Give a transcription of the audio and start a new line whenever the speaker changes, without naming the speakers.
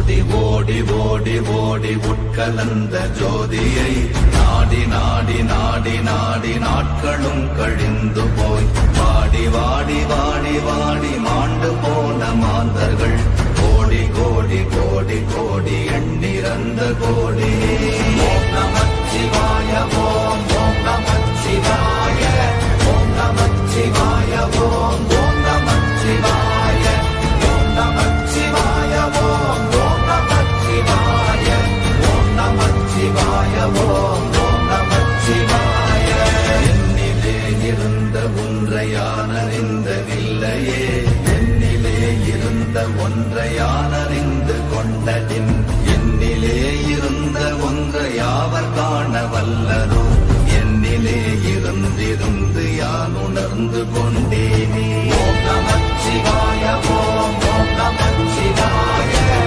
ஓடி ஓடி ஓடி ஓடி உட்கலந்த ஜோதியை நாடி நாடி நாடி நாடி நாட்களும் கழிந்து போய் வாடி வாடி வாடி வாடி மாண்டு போன மாந்தர்கள் கோடி கோடி கோடி கோடி எண்ணிறந்த கோடி. ஓம் நமச்சிவாய ஓம் ஓம் நமச்சிவாய ஓம் நமச்சிவாய ஓம் ஓம் நமச்சிவாய ஓம் நமச்சிவாய ஓம் ஓம் நமச்சிவாய ஓம் நமச்சிவாய ஓம் ஓம் நமச்சிவாய. என்னிலே இருந்த ஒன்றை யான் அறிந்ததில்லையே, என்னிலே இருந்த ஒன்றை யான் அறிந்து கொண்டதின், என்னிலே இருந்த ஒன்றை யாவர் காண வல்லரோ, என்னிலே இருந்திருந்து யான் உணர்ந்து கொண்டேனே.